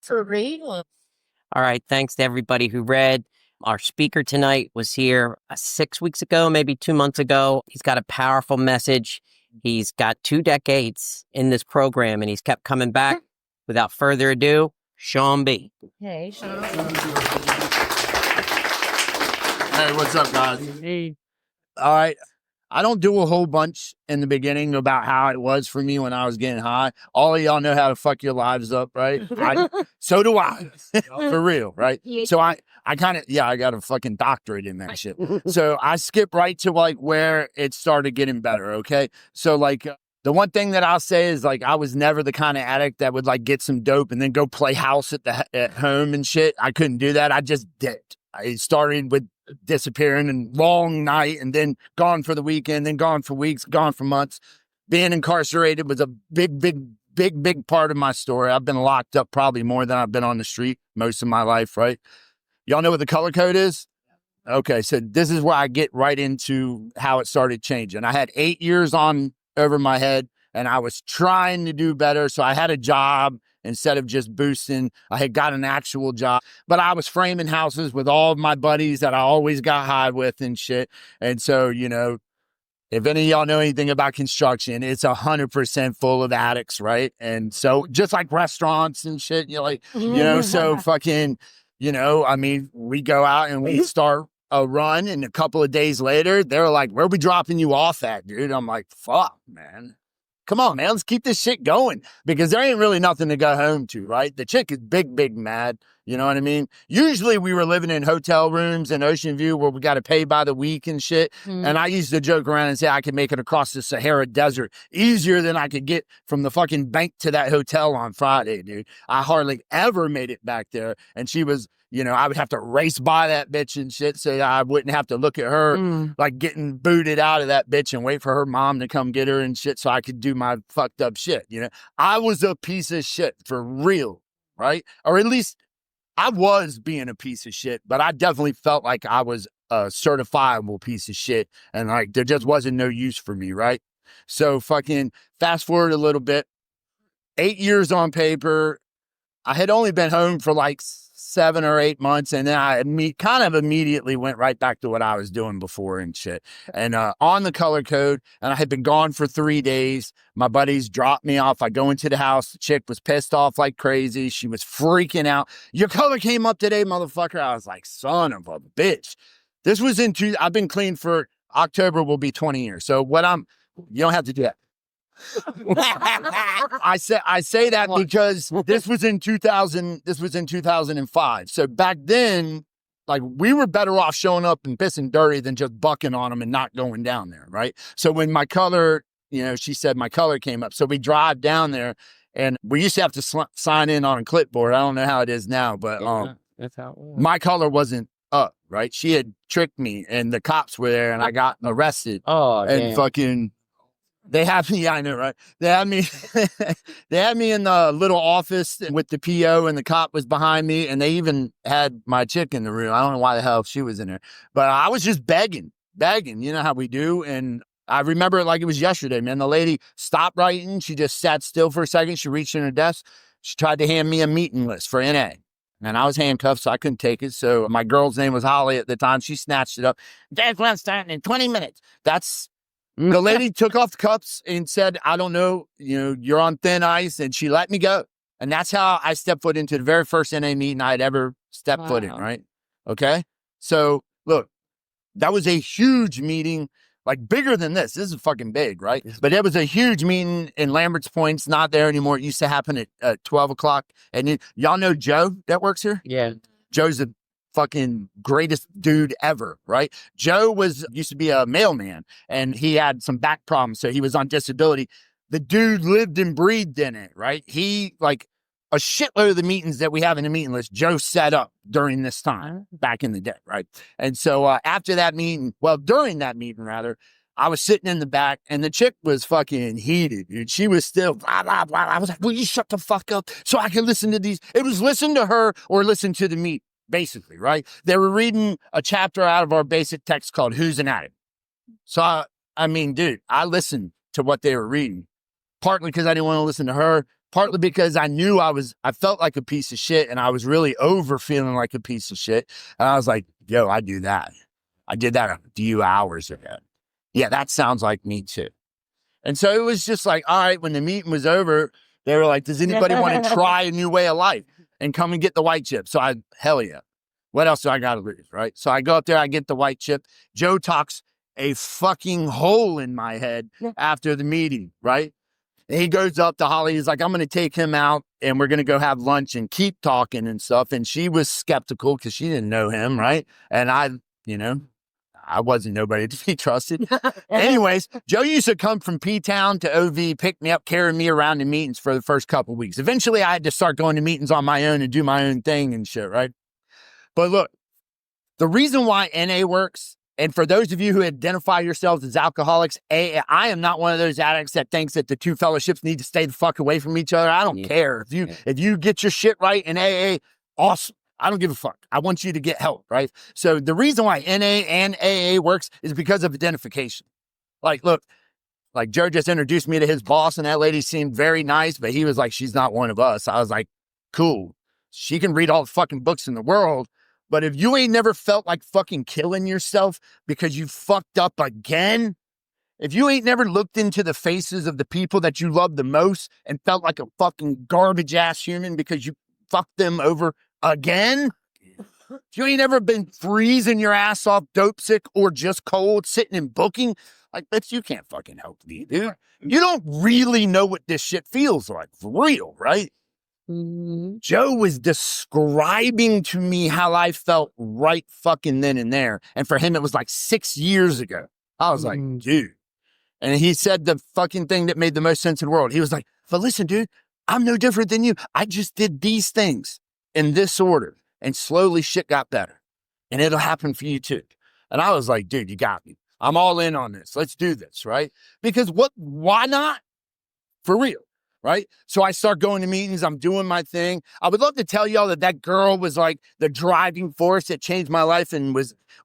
For real. All right. Thanks to everybody who read. Our speaker tonight was here 6 weeks ago, maybe 2 months ago. He's got a powerful message. He's got 2 decades in this program, and he's kept coming back. Without further ado, Shawn B. Hey, Shawn. Hey, what's up, guys? Hey. All right. I don't do a whole bunch in the beginning about how it was for me when I was getting high. All of y'all know how to fuck your lives up, right? So do I, for real, right? So I kind of, I got a fucking doctorate in that shit. So I skip right to like where it started getting better, okay? So like the one thing that I'll say is like I was never the kind of addict that would like get some dope and then go play house at home and shit. I couldn't do that. I just did. I started with disappearing and long night and then gone for the weekend, then gone for weeks, gone for months. Being incarcerated was a big part of my story. I've been locked up probably more than I've been on the street most of my life, right? Y'all know what the color code is? Okay, so this is where I get right into how it started changing. I had 8 years on over my head and I was trying to do better. So I had a job. Instead of just boosting, I had got an actual job, but I was framing houses with all of my buddies that I always got high with and shit. And so, you know, if any of y'all know anything about construction, it's 100% full of addicts, right? And so just like restaurants and shit, so fucking, I mean, we go out and we start a run and a couple of days later, they're like, where are we dropping you off at, dude? I'm like, fuck, man. Come on, man, let's keep this shit going because there ain't really nothing to go home to, right? The chick is big mad. You know what I mean? Usually we were living in hotel rooms in Ocean View where we got to pay by the week and shit. And I used to joke around and say I could make it across the Sahara Desert easier than I could get from the fucking bank to that hotel on Friday, dude. I hardly ever made it back there. And she was, I would have to race by that bitch and shit so I wouldn't have to look at her like getting booted out of that bitch and wait for her mom to come get her and shit so I could do my fucked up shit, I was a piece of shit for real, right? Or at least I was being a piece of shit, but I definitely felt like I was a certifiable piece of shit and like there just wasn't no use for me, right? So fucking fast forward a little bit, 8 years on paper. I had only been home for like 7 or 8 months, and then I kind of immediately went right back to what I was doing before and shit. And on the color code, and I had been gone for 3 days. My buddies dropped me off. I go into the house. The chick was pissed off like crazy. She was freaking out. Your color came up today, motherfucker. I was like, son of a bitch. This was I've been clean for October will be 20 years. So you don't have to do that. I say that because this was in 2005. So back then, like we were better off showing up and pissing dirty than just bucking on them and not going down there, right? So when my color, she said my color came up. So we drive down there and we used to have to sign in on a clipboard. I don't know how it is now, but that's how it was. My color wasn't up, right? She had tricked me and the cops were there and I got arrested. Oh, and damn. Fucking they had me, I know, right? They had me in the little office with the PO and the cop was behind me and they even had my chick in the room. I don't know why the hell she was in there, but I was just begging, you know how we do. And I remember it like it was yesterday, man. The lady stopped writing. She just sat still for a second. She reached in her desk. She tried to hand me a meeting list for NA. And I was handcuffed, so I couldn't take it. So my girl's name was Holly at the time. She snatched it up. Dad's not starting in 20 minutes. The lady took off the cuffs and said, I don't know, you're on thin ice. And she let me go. And that's how I stepped foot into the very first NA meeting I had ever stepped foot in, right? Okay. So look, that was a huge meeting, like bigger than this. This is fucking big, right? But it was a huge meeting in Lambert's Point. It's not there anymore. It used to happen at 12 o'clock. And y'all know Joe that works here? Yeah. Joe's the fucking greatest dude ever, right? Joe used to be a mailman and he had some back problems, so he was on disability. The dude lived and breathed in it, right? He, like, a shitload of the meetings that we have in the meeting list, Joe set up during this time, back in the day, right? And so after that meeting, during that meeting, rather, I was sitting in the back and the chick was fucking heated, dude. She was still blah, blah, blah. I was like, will you shut the fuck up so I can listen to these? It was listen to her or listen to the meet. Basically, right? They were reading a chapter out of our basic text called Who's an Addict? So, I mean, dude, I listened to what they were reading, partly because I didn't want to listen to her, partly because I knew I felt like a piece of shit and I was really over feeling like a piece of shit. And I was like, yo, I do that. I did that a few hours ago. Yeah, that sounds like me too. And so it was just like, all right, when the meeting was over, they were like, does anybody want to try a new way of life and come and get the white chip? So hell yeah. What else do I got to lose, right? So I go up there, I get the white chip. Joe talks a fucking hole in my head after the meeting, right? And he goes up to Holly. He's like, I'm going to take him out and we're going to go have lunch and keep talking and stuff. And she was skeptical because she didn't know him, right? And I wasn't nobody to be trusted. Anyways, Joe used to come from P-Town to OV, pick me up, carry me around to meetings for the first couple of weeks. Eventually, I had to start going to meetings on my own and do my own thing and shit, right? But look, the reason why NA works, and for those of you who identify yourselves as alcoholics, I am not one of those addicts that thinks that the two fellowships need to stay the fuck away from each other. I don't care. If you get your shit right in AA, awesome. I don't give a fuck. I want you to get help, right? So the reason why NA and AA works is because of identification. Like, look, like Joe just introduced me to his boss and that lady seemed very nice, but he was like, she's not one of us. I was like, cool. She can read all the fucking books in the world. But if you ain't never felt like fucking killing yourself because you fucked up again, if you ain't never looked into the faces of the people that you love the most and felt like a fucking garbage ass human because you fucked them over again, if you ain't ever been freezing your ass off, dope sick, or just cold, sitting and booking, like, bitch, you can't fucking help me, dude. You don't really know what this shit feels like, for real, right? Mm-hmm. Joe was describing to me how I felt right fucking then and there. And for him, it was like 6 years ago. I was like, dude. And he said the fucking thing that made the most sense in the world. He was like, but listen, dude, I'm no different than you. I just did these things in this order. And slowly shit got better. And it'll happen for you too. And I was like, dude, you got me. I'm all in on this. Let's do this, right? Because why not? For real. Right? So I start going to meetings. I'm doing my thing. I would love to tell y'all that girl was like the driving force that changed my life and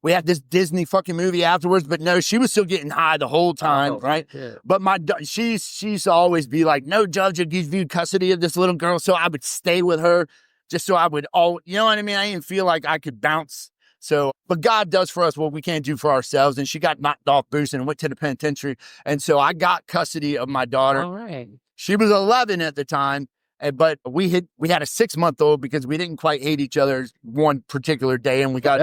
we had this Disney fucking movie afterwards, but no, she was still getting high the whole time, right? Yeah. But she used to always be like, no judge would give you custody of this little girl. So I would stay with her just so I would you know what I mean? I didn't feel like I could bounce. So, but God does for us what we can't do for ourselves. And she got knocked off boosting and went to the penitentiary. And so I got custody of my daughter. All right. She was 11 at the time, but we had a 6-month-old because we didn't quite hate each other one particular day, and we got.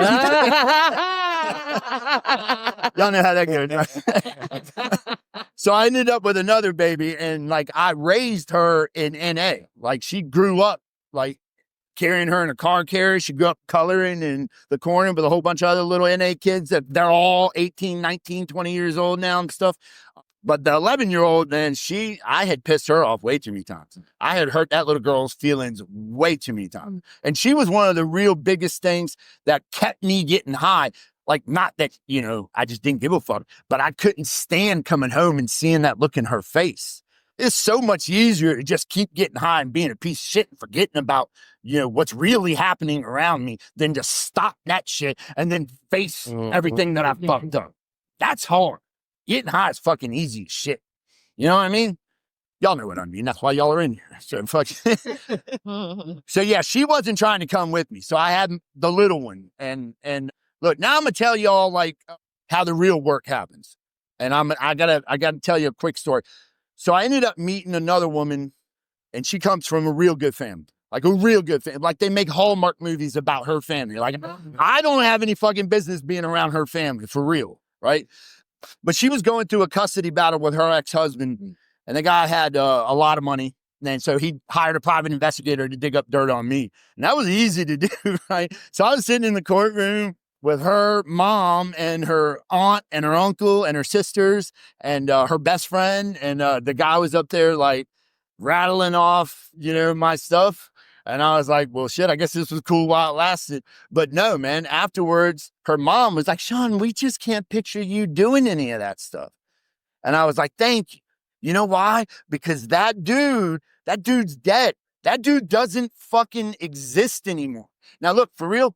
Y'all know how that goes, right? So I ended up with another baby, and like I raised her in NA. Like she grew up like carrying her in a car carrier. She grew up coloring in the corner with a whole bunch of other little NA kids that they're all 18, 19, 20 years old now and stuff. But the 11-year-old, man, I had pissed her off way too many times. I had hurt that little girl's feelings way too many times. And she was one of the real biggest things that kept me getting high. Like, not that, I just didn't give a fuck, but I couldn't stand coming home and seeing that look in her face. It's so much easier to just keep getting high and being a piece of shit and forgetting about, what's really happening around me than to stop that shit and then face everything that I fucked up. That's hard. Getting high is fucking easy as shit. You know what I mean? Y'all know what I mean. That's why y'all are in here. So yeah, she wasn't trying to come with me. So I had the little one. And look, now I'm gonna tell y'all like how the real work happens. And I gotta tell you a quick story. So I ended up meeting another woman, and she comes from a real good family. Like a real good family. Like they make Hallmark movies about her family. Like I don't have any fucking business being around her family, for real, right? But she was going through a custody battle with her ex-husband, and the guy had a lot of money. And so he hired a private investigator to dig up dirt on me. And that was easy to do, right? So I was sitting in the courtroom with her mom and her aunt and her uncle and her sisters and her best friend. And the guy was up there like rattling off, my stuff. And I was like, well, shit, I guess this was cool while it lasted. But no, man, afterwards, her mom was like, Shawn, we just can't picture you doing any of that stuff. And I was like, thank you. You know why? Because that dude's dead. That dude doesn't fucking exist anymore. Now, look, for real,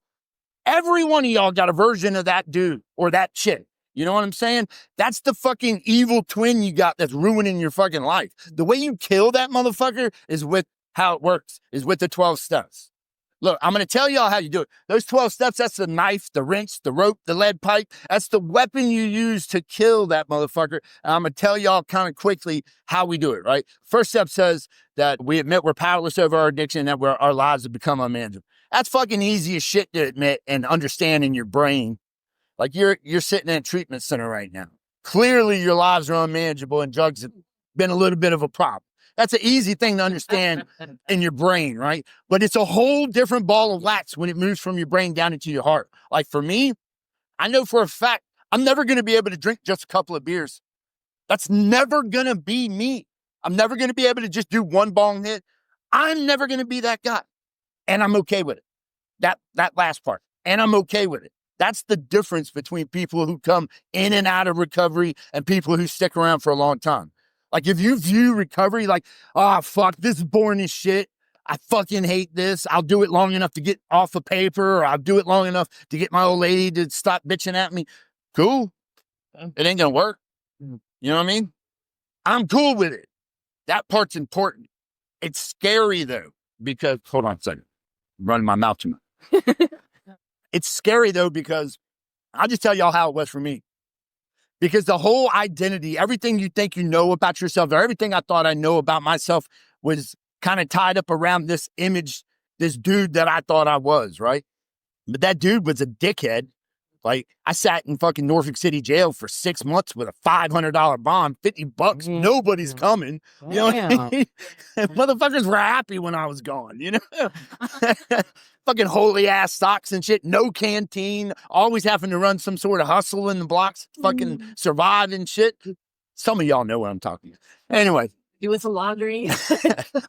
every one of y'all got a version of that dude or that chick. You know what I'm saying? That's the fucking evil twin you got that's ruining your fucking life. The way you kill that motherfucker is with how it works, is with the 12 steps. Look, I'm going to tell y'all how you do it. Those 12 steps, that's the knife, the wrench, the rope, the lead pipe. That's the weapon you use to kill that motherfucker. And I'm going to tell y'all kind of quickly how we do it, right? First step says that we admit we're powerless over our addiction, that our lives have become unmanageable. That's fucking easy as shit to admit and understand in your brain. Like you're sitting in a treatment center right now. Clearly your lives are unmanageable and drugs have been a little bit of a problem. That's an easy thing to understand in your brain, right? But it's a whole different ball of wax when it moves from your brain down into your heart. Like for me, I know for a fact, I'm never going to be able to drink just a couple of beers. That's never going to be me. I'm never going to be able to just do one bong hit. I'm never going to be that guy. And I'm okay with it. That last part. And I'm okay with it. That's the difference between people who come in and out of recovery and people who stick around for a long time. Like if you view recovery like, oh, fuck, this is boring as shit. I fucking hate this. I'll do it long enough to get off the paper, or I'll do it long enough to get my old lady to stop bitching at me. Cool. It ain't gonna work. You know what I mean? I'm cool with it. That part's important. It's scary though, because, hold on a second. I'm running my mouth too much. It's scary though, because I'll just tell y'all how it was for me. Because the whole identity, everything you think you know about yourself, or everything I thought I know about myself was kind of tied up around this image, this dude that I thought I was, right? But that dude was a dickhead. Like, I sat in fucking Norfolk City jail for 6 months with a $500 bond, $50. Mm-hmm. Nobody's coming. You know what I mean? Motherfuckers were happy when I was gone, you know? Fucking holy ass socks and shit. No canteen. Always having to run some sort of hustle in the blocks. Fucking survive and shit. Some of y'all know what I'm talking about. Anyway. Doing some laundry.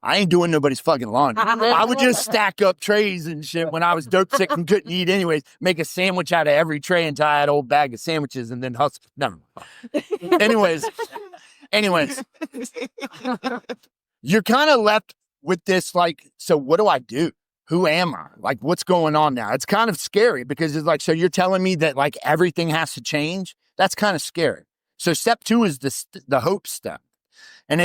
I ain't doing nobody's fucking laundry. I would just stack up trays and shit when I was dope sick and couldn't eat anyways. Make a sandwich out of every tray until I had an old bag of sandwiches and then hustle. Never mind. Anyways. You're kind of left with this like, so what do I do? Who am I? Like, what's going on now? It's kind of scary because it's like, so you're telling me that like everything has to change? That's kind of scary. So step 2 is the hope step. And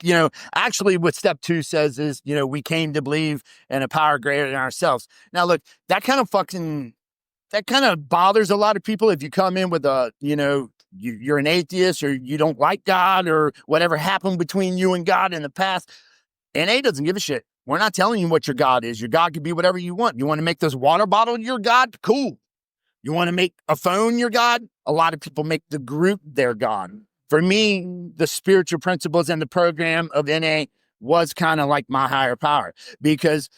you know, actually what step 2 says is, you know, we came to believe in a power greater than ourselves. Now, look, that kind of bothers a lot of people if you come in with a, you know, you're an atheist or you don't like God or whatever happened between you and God in the past. NA doesn't give a shit. We're not telling you what your God is. Your God could be whatever you want. You want to make this water bottle your God? Cool. You want to make a phone your God? A lot of people make the group their God. For me, the spiritual principles and the program of NA was kind of like my higher power because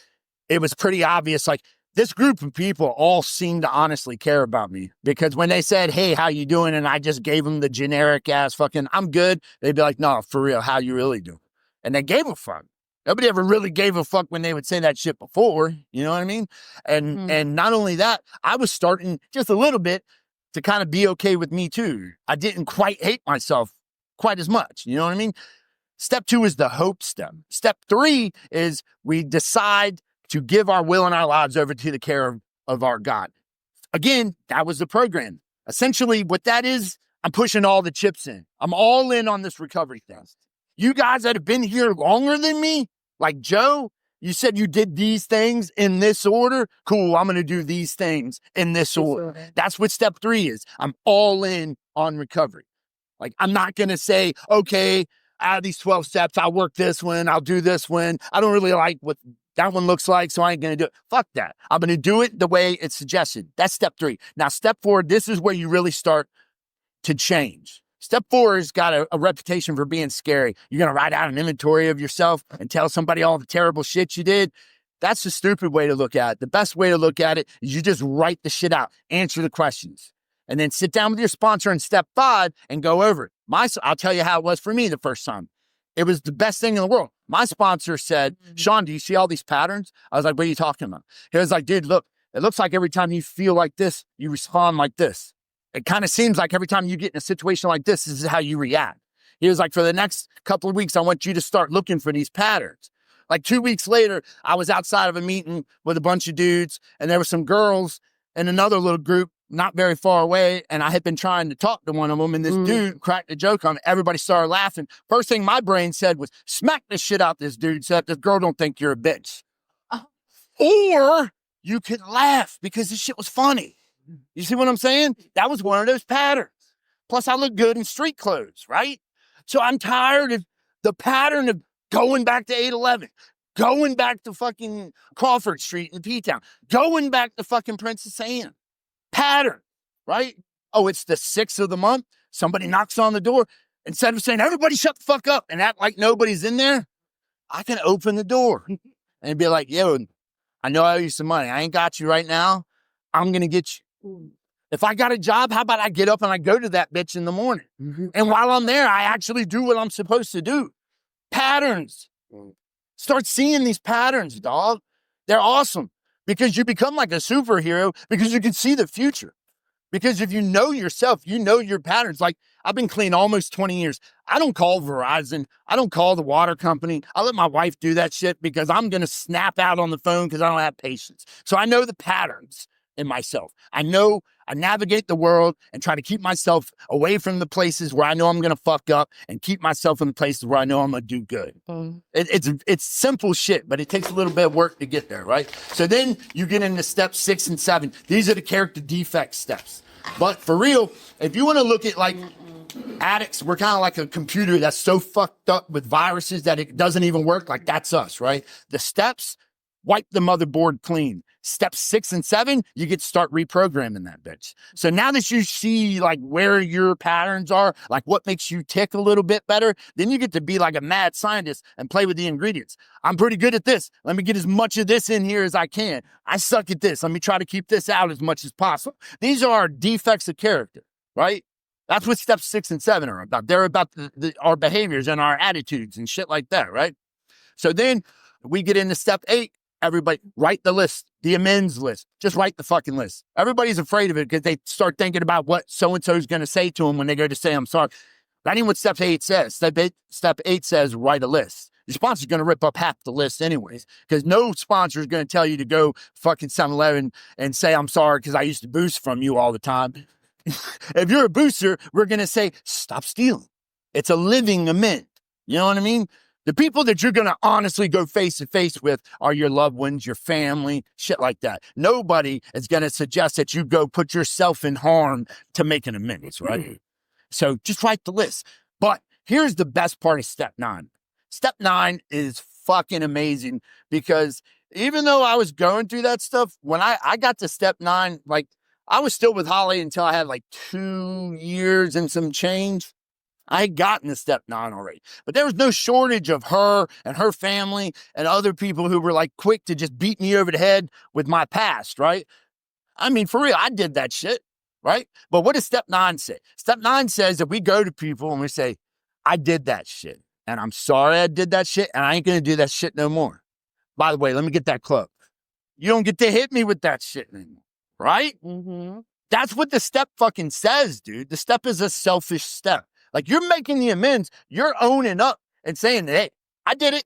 it was pretty obvious. Like this group of people all seemed to honestly care about me because when they said, hey, how you doing? And I just gave them the generic ass fucking, I'm good. They'd be like, no, for real, how you really doing? And they gave a fuck. Nobody ever really gave a fuck when they would say that shit before. You know what I mean? And not only that, I was starting just a little bit to kind of be okay with me too. I didn't quite hate myself quite as much. You know what I mean? Step 2 is the hope step. Step 3 is we decide to give our will and our lives over to the care of our God. Again, that was the program. Essentially what that is, I'm pushing all the chips in. I'm all in on this recovery thing. You guys that have been here longer than me, like Joe, you said you did these things in this order. Cool, I'm going to do these things in this order. That's what step 3 is. I'm all in on recovery. Like, I'm not going to say, okay, out of these 12 steps, I'll work this one, I'll do this one. I don't really like what that one looks like, so I ain't going to do it. Fuck that. I'm going to do it the way it's suggested. That's step 3. Now, step 4, this is where you really start to change. Step 4 has got a reputation for being scary. You're going to write out an inventory of yourself and tell somebody all the terrible shit you did. That's the stupid way to look at it. The best way to look at it is you just write the shit out, answer the questions, and then sit down with your sponsor in step 5 and go over it. I'll tell you how it was for me the first time. It was the best thing in the world. My sponsor said, Shawn, do you see all these patterns? I was like, what are you talking about? He was like, dude, look, it looks like every time you feel like this, you respond like this. It kind of seems like every time you get in a situation like this is how you react. He was like, for the next couple of weeks, I want you to start looking for these patterns. Like 2 weeks later, I was outside of a meeting with a bunch of dudes and there were some girls and another little group not very far away, and I had been trying to talk to one of them, and this dude cracked a joke on me. Everybody started laughing. First thing my brain said was, smack the shit out this dude, so that this girl don't think you're a bitch. Or you could laugh because this shit was funny. You see what I'm saying? That was one of those patterns. Plus, I look good in street clothes, right? So I'm tired of the pattern of going back to 811, going back to fucking Crawford Street in P-Town, going back to fucking Princess Anne. Pattern, right? Oh, it's the 6th of the month. Somebody knocks on the door. Instead of saying, everybody shut the fuck up and act like nobody's in there, I can open the door and be like, yo, I know I owe you some money. I ain't got you right now. I'm going to get you. If I got a job, how about I get up and I go to that bitch in the morning? And while I'm there, I actually do what I'm supposed to do. Patterns. Start seeing these patterns, dog. They're awesome because you become like a superhero because you can see the future. Because if you know yourself, you know your patterns. Like, I've been clean almost 20 years. I don't call Verizon. I don't call the water company. I let my wife do that shit because I'm going to snap out on the phone because I don't have patience. So I know the patterns in myself. I know I navigate the world and try to keep myself away from the places where I know I'm going to fuck up and keep myself in the places where I know I'm going to do good. It's simple shit, but it takes a little bit of work to get there, right? So then you get into steps 6 and 7. These are the character defect steps. But for real, if you want to look at like addicts, we're kind of like a computer that's so fucked up with viruses that it doesn't even work. Like, that's us, right? The steps, wipe the motherboard clean. Steps 6 and 7, you get to start reprogramming that bitch. So now that you see like where your patterns are, like what makes you tick a little bit better, then you get to be like a mad scientist and play with the ingredients. I'm pretty good at this. Let me get as much of this in here as I can. I suck at this. Let me try to keep this out as much as possible. These are our defects of character, right? That's what steps 6 and 7 are about. They're about our behaviors and our attitudes and shit like that, right? So then we get into step 8. Everybody write the list, the amends list. Just write the fucking list. Everybody's afraid of it because they start thinking about what so-and-so is going to say to them when they go to say, I'm sorry. That ain't what step 8 says. Step 8 says write a list. Your sponsor's going to rip up half the list anyways, because no sponsor is going to tell you to go fucking 7-Eleven and say, I'm sorry because I used to boost from you all the time. If you're a booster, we're going to say, stop stealing. It's a living amend. You know what I mean? The people that you're going to honestly go face to face with are your loved ones, your family, shit like that. Nobody is going to suggest that you go put yourself in harm to make an amends, right? So just write the list. But here's the best part of step 9. Step 9 is fucking amazing because even though I was going through that stuff, when I got to step 9, like I was still with Holly until I had like 2 years and some change. I had gotten to step 9 already, but there was no shortage of her and her family and other people who were like quick to just beat me over the head with my past, right? I mean, for real, I did that shit, right? But what does step 9 say? Step 9 says that we go to people and we say, I did that shit and I'm sorry I did that shit and I ain't going to do that shit no more. By the way, let me get that club. You don't get to hit me with that shit anymore, right? That's what the step fucking says, dude. The step is a selfish step. Like, you're making the amends. You're owning up and saying, hey, I did it.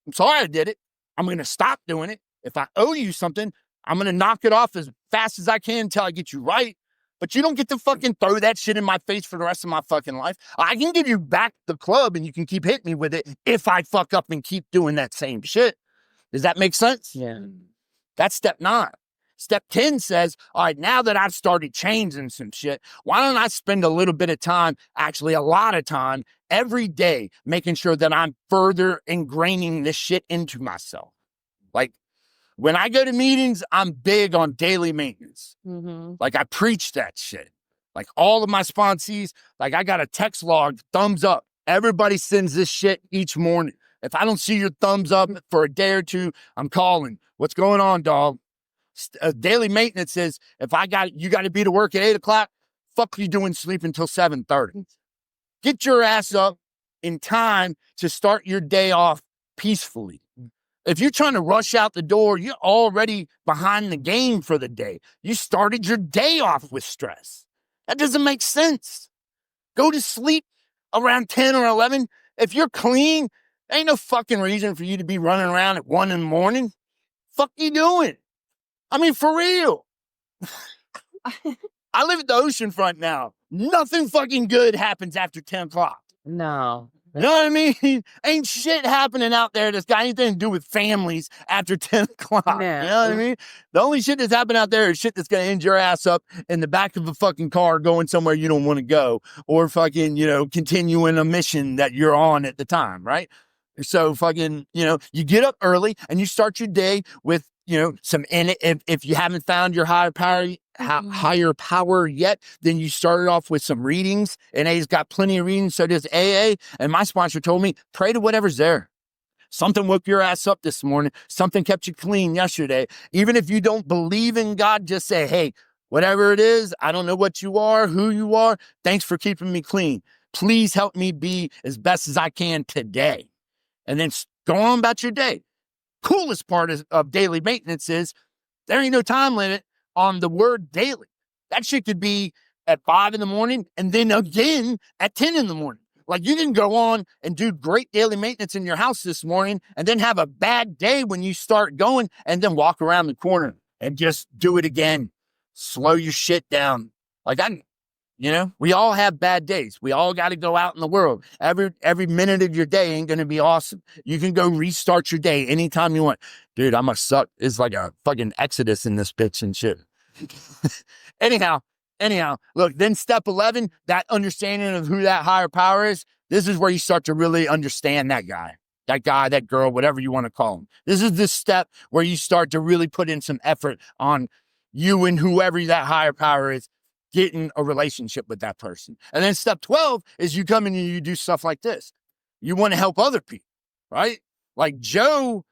I'm sorry I did it. I'm going to stop doing it. If I owe you something, I'm going to knock it off as fast as I can until I get you right. But you don't get to fucking throw that shit in my face for the rest of my fucking life. I can give you back the club and you can keep hitting me with it if I fuck up and keep doing that same shit. Does that make sense? Yeah. That's step 9. Step 10 says, all right, now that I've started changing some shit, why don't I spend a little bit of time, actually a lot of time, every day, making sure that I'm further ingraining this shit into myself. Like, when I go to meetings, I'm big on daily maintenance. Like, I preach that shit. Like, all of my sponsees, like, I got a text log, thumbs up. Everybody sends this shit each morning. If I don't see your thumbs up for a day or two, I'm calling. What's going on, dog? Daily maintenance is, if you got to be to work at 8 o'clock, fuck you doing sleep until 7:30. Get your ass up in time to start your day off peacefully. If you're trying to rush out the door, you're already behind the game for the day. You started your day off with stress. That doesn't make sense. Go to sleep around 10 or 11. If you're clean, ain't no fucking reason for you to be running around at 1 in the morning. Fuck you doing? I mean, for real. I live at the oceanfront now. Nothing fucking good happens after 10 o'clock. No. You know what I mean? Ain't shit happening out there that's got anything to do with families after 10 o'clock. No. You know what I mean? The only shit that's happening out there is shit that's going to end your ass up in the back of a fucking car going somewhere you don't want to go, or fucking, continuing a mission that you're on at the time, right? So fucking, you get up early and you start your day with, some in it. If you haven't found your higher power yet, then you started off with some readings. NA's got plenty of readings. So does AA. And my sponsor told me, pray to whatever's there. Something woke your ass up this morning. Something kept you clean yesterday. Even if you don't believe in God, just say, hey, whatever it is, I don't know what you are, who you are. Thanks for keeping me clean. Please help me be as best as I can today. And then go on about your day. Coolest part of daily maintenance is there ain't no time limit on the word daily. That shit could be at 5 a.m. and then again at 10 a.m. Like you can go on and do great daily maintenance in your house this morning and then have a bad day when you start going and then walk around the corner and just do it again. Slow your shit down. Like we all have bad days. We all got to go out in the world. Every minute of your day ain't going to be awesome. You can go restart your day anytime you want. Dude, I must suck. It's like a fucking exodus in this bitch and shit. Anyhow, look, then step 11, that understanding of who that higher power is, this is where you start to really understand that guy, that girl, whatever you want to call him. This is the step where you start to really put in some effort on you and whoever that higher power is, getting a relationship with that person. And then step 12 is you come in and you do stuff like this. You want to help other people, right? Like Joe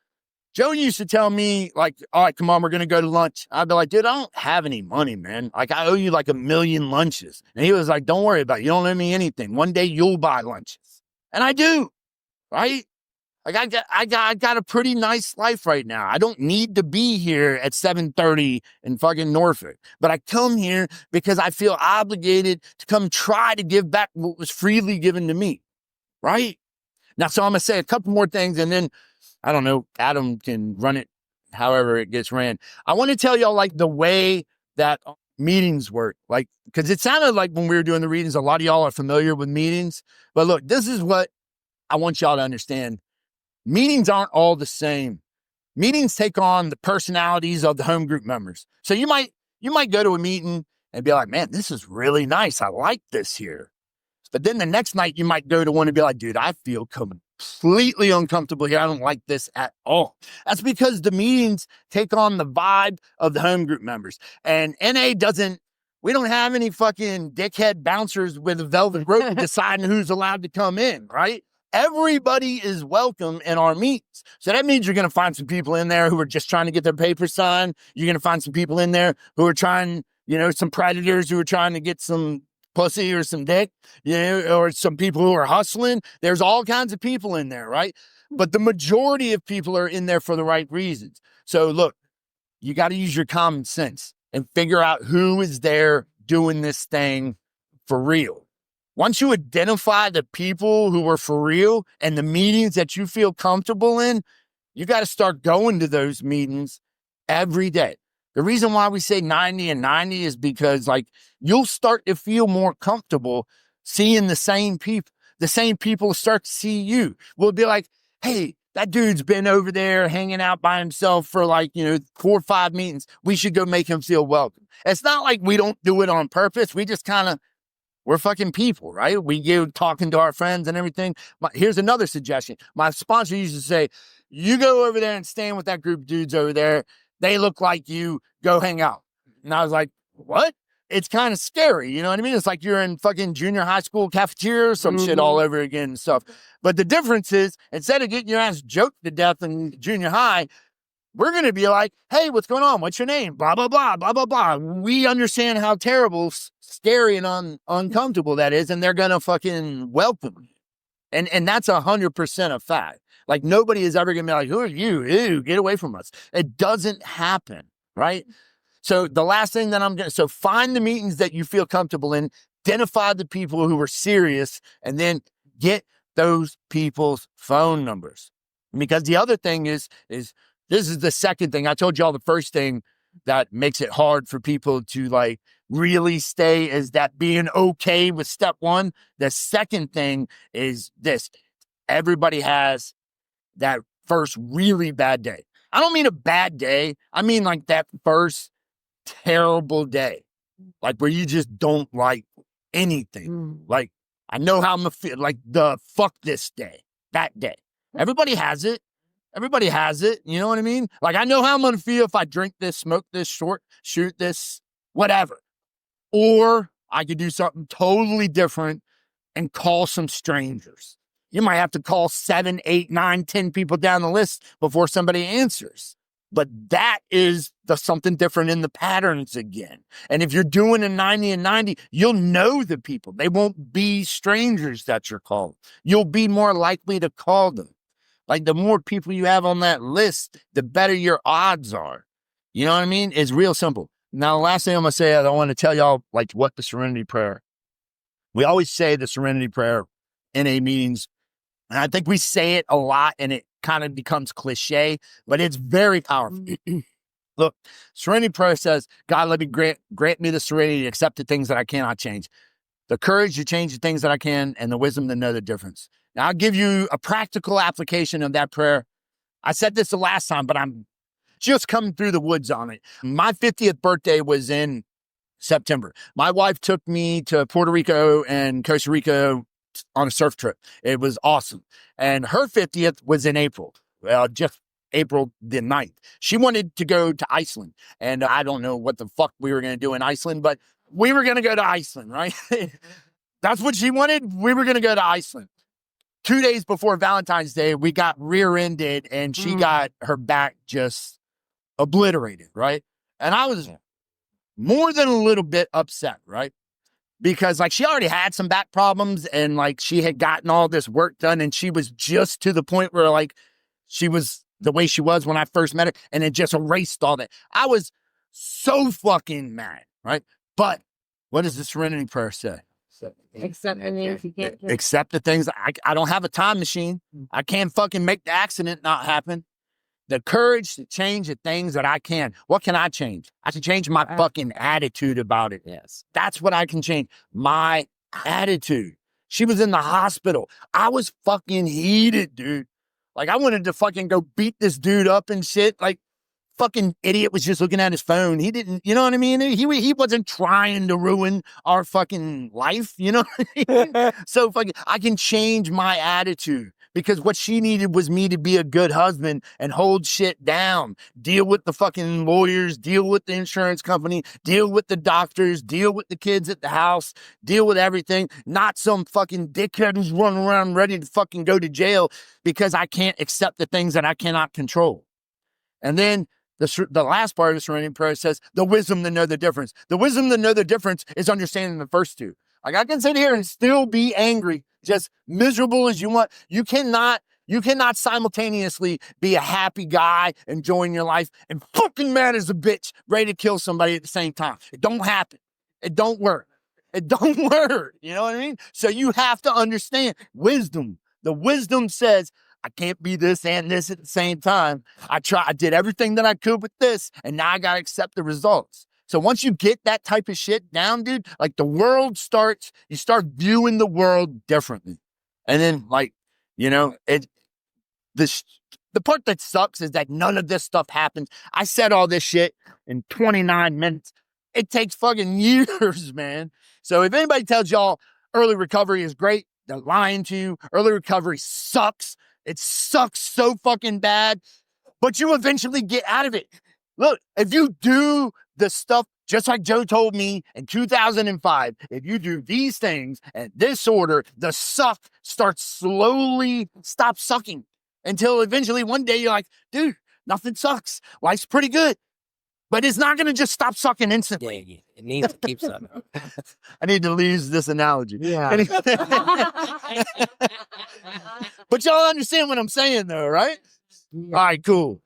used to tell me, like, all right, come on, we're going to go to lunch. I'd be like, dude, I don't have any money, man. Like, I owe you like 1 million lunches. And he was like, don't worry about it. You don't owe me anything. One day you'll buy lunches. And I do, right? Like I got a pretty nice life right now. I don't need to be here at 7:30 in fucking Norfolk, but I come here because I feel obligated to come try to give back what was freely given to me, right? Now, so I'm going to say a couple more things and then, I don't know, Adam can run it however it gets ran. I want to tell y'all like the way that meetings work, like, because it sounded like when we were doing the readings, a lot of y'all are familiar with meetings, but look, this is what I want y'all to understand. Meetings aren't all the same. Meetings take on the personalities of the home group members. So you might go to a meeting and be like, man, this is really nice. I like this here. But then the next night you might go to one and be like, dude, I feel completely uncomfortable here. I don't like this at all. That's because the meetings take on the vibe of the home group members. And we don't have any fucking dickhead bouncers with a velvet rope deciding who's allowed to come in, right? Everybody is welcome in our meetings. So that means you're going to find some people in there who are just trying to get their papers signed. You're going to find some people in there who are trying, some predators who are trying to get some pussy or some dick, or some people who are hustling. There's all kinds of people in there, right? But the majority of people are in there for the right reasons. So look, you got to use your common sense and figure out who is there doing this thing for real. Once you identify the people who are for real and the meetings that you feel comfortable in, you got to start going to those meetings every day. The reason why we say 90 and 90 is because like you'll start to feel more comfortable seeing the same people. The same people start to see you. We'll be like, hey, that dude's been over there hanging out by himself for 4 or 5 meetings. We should go make him feel welcome. It's not like we don't do it on purpose. We just we're fucking people, right? We give talking to our friends and everything. Here's another suggestion. My sponsor used to say, you go over there and stand with that group of dudes over there. They look like you. Go hang out. And I was like, what? It's kind of scary. You know what I mean? It's like you're in fucking junior high school cafeteria or some shit all over again and stuff. But the difference is, instead of getting your ass joked to death in junior high, we're going to be like, hey, what's going on? What's your name? Blah, blah, blah, blah, blah, blah. We understand how terrible, scary, and uncomfortable that is, and they're going to fucking welcome you. And that's 100% a fact. Like, nobody is ever going to be like, who are you? Ew, get away from us. It doesn't happen, right? So the last thing that so find the meetings that you feel comfortable in, identify the people who are serious, and then get those people's phone numbers. Because the other thing is this is the second thing. I told y'all the first thing that makes it hard for people to really stay is that being okay with step one. The second thing is this. Everybody has that first really bad day. I don't mean a bad day. I mean like that first terrible day. Like where you just don't like anything. Like, I know how I'm gonna feel, like the fuck this day, that day. Everybody has it. Everybody has it. You know what I mean? Like, I know how I'm gonna feel if I drink this, smoke this, shoot this, whatever. Or I could do something totally different and call some strangers. You might have to call 7, 8, 9, 10 people down the list before somebody answers. But that is the something different in the patterns again. And if you're doing a 90 and 90, you'll know the people. They won't be strangers that you're calling. You'll be more likely to call them. Like the more people you have on that list, the better your odds are. You know what I mean? It's real simple. Now, the last thing I'm going to say, I want to tell y'all like what the Serenity Prayer. We always say the Serenity Prayer in NA meetings. And I think we say it a lot and it kind of becomes cliche, but it's very powerful. Look, Serenity Prayer says, God, let me grant me the serenity to accept the things that I cannot change, the courage to change the things that I can, and the wisdom to know the difference. Now, I'll give you a practical application of that prayer. I said this the last time, but I'm just coming through the woods on it. My 50th birthday was in September. My wife took me to Puerto Rico and Costa Rica on a surf trip. It was awesome. And her 50th was in April. Well, just April the 9th. She wanted to go to Iceland. And I don't know what the fuck we were going to do in Iceland, but we were going to go to Iceland, right? That's what she wanted. We were going to go to Iceland. 2 days before Valentine's Day, we got rear-ended and she got her back just obliterated, right? And I was more than a little bit upset, right? Because like she already had some back problems and like she had gotten all this work done and she was just to the point where like she was the way she was when I first met her and it just erased all that. I was so fucking mad, right? But what does the Serenity Prayer say? Accept the things you can't change. Accept the things. I don't have a time machine. I can't fucking make the accident not happen. The courage to change the things that I can. What can I change? I can change my fucking attitude about it. Yes. That's what I can change. My attitude. She was in the hospital. I was fucking heated, dude. Like, I wanted to fucking go beat this dude up and shit. Like, fucking idiot was just looking at his phone. He didn't, you know what I mean? He wasn't trying to ruin our fucking life, you know what I mean? So fucking, I can change my attitude because what she needed was me to be a good husband and hold shit down, deal with the fucking lawyers, deal with the insurance company, deal with the doctors, deal with the kids at the house, deal with everything. Not some fucking dickhead who's running around ready to fucking go to jail because I can't accept the things that I cannot control. And then the last part of the Serenity Prayer says, the wisdom to know the difference. The wisdom to know the difference is understanding the first two. Like, I can sit here and still be angry, just miserable as you want. You cannot simultaneously be a happy guy, enjoying your life, and fucking mad as a bitch, ready to kill somebody at the same time. It don't happen. It don't work. It don't work. You know what I mean? So you have to understand wisdom. The wisdom says, I can't be this and this at the same time. I did everything that I could with this, and now I got to accept the results. So once you get that type of shit down, dude, like you start viewing the world differently. And then like, you know, the part that sucks is that none of this stuff happens. I said all this shit in 29 minutes. It takes fucking years, man. So if anybody tells y'all early recovery is great, they're lying to you. Early recovery sucks. It sucks so fucking bad, but you eventually get out of it. Look, if you do the stuff just like Joe told me in 2005, if you do these things in this order, the suck starts slowly stop sucking until eventually one day you're like, dude, nothing sucks. Life's pretty good. But it's not going to just stop sucking instantly. Yeah, it needs to keep sucking. I need to use this analogy. Yeah. But y'all understand what I'm saying, though, right? Yeah. All right, cool.